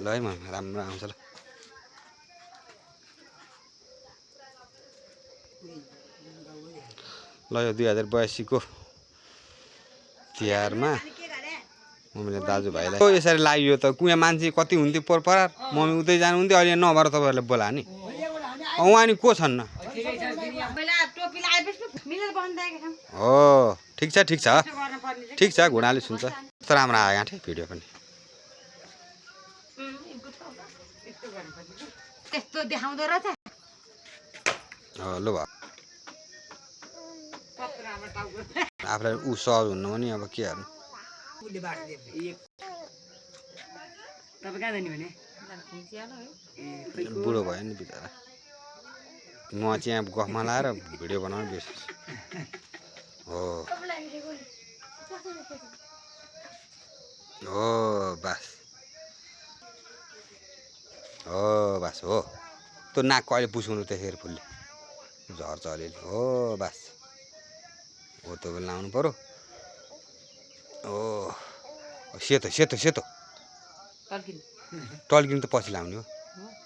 ल है म राम्रो आउँछ ल ल यो 2082 को तिहारमा मम्मीले दाजुभाइलाई यसरी लाग्यो त कुया मान्छे कति हुन्थ्यो परपरार मम्मी उतै जानुहुन्थ्यो अहिले नभएर तपाईँहरूले बोला नि उहाँ नि को छन् न हो ठिक छ ठिक छ घुँडाले सुन्छ कस्तो राम्रो आयो गाँठे भिडियो पनि त्यस्तो देखाउँदो रहेछ ल भयो आफूलाई ऊ सहज हुन्न भने अब के गर्नु बुढो भयो नि बिचरा म चाहिँ यहाँ गफमा लाएर भिडियो बनाउनु बिर्सेछु हो हो बास हो बास हो त्यो नाक कहिले पुस्कुनु त्यसरी फुलले झर्छ अलिअलि हो बास हो त्यो बेला लाउनु पर्यो हो सेतो सेतो सेतो टल्किनु त पछि लाउने हो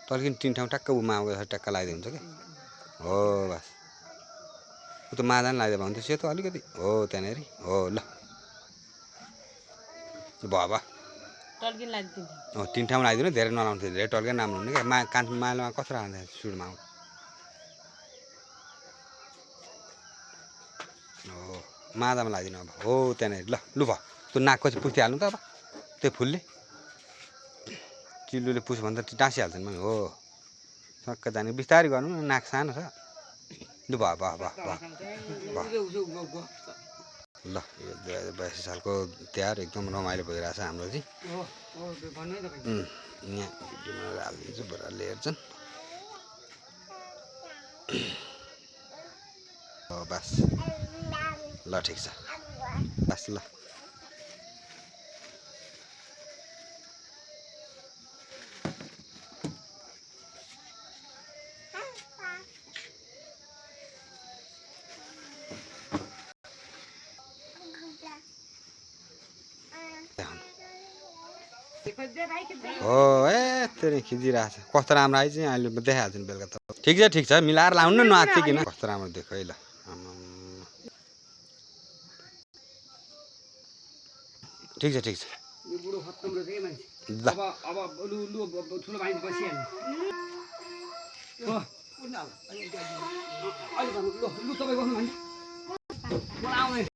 टल्किनु 3 ठाउँ ट्याक्क उमा आउँदा ट्याक्क लगाइदियो हुन्छ क्या हो बास उ त मादा नि लगाइदियो भने त सेतो अलिकति हो त्यहाँनिर हो ल भयो टल्किन लाग्दैन 3 ठाउँ लगाइदिनु धेरै नलाउनु धेरै टल्किन राम्रो हुने क्या कान्छो मालामा कस्तो राख्दा सुडमा आउँछ हो मादामा लगाइदिनु अब हो त्यहाँनिर ल लु भयो त्यो नाकको चाहिँ पुछिहाल्नु त अब त्यो फुलले चिल्लुले पुछ भन्दा टाँसिहाल्छ नि हो सक्क जाने बिस्तारै गर्नु न नाक सानो छ लु भयो भयो भयो ल यो 2082 सालको तिहार एकदम रमाइलो भइरहेछ हाम्रो चाहिँ यहाँ भिडियोमा हालिदिन्छु बुढाले हेर्छन् बस ल ठिक छ बस ल हो ए तेरे खिचिरहेछ कस्तो राम्रो आइज अहिले देखाइहाल्छु नि बेलुका त ठिक छ मिलाएर लाउनु न नआत्ति किन कस्तो राम्रो देखो है ल ठिक छ यो बुढो खत्तम रहेछ के मान्छे अब लु ठुलो भाइ बसिहाल्नु अहिले लु तपाईँ बस्नु भने मलाई आउँदैन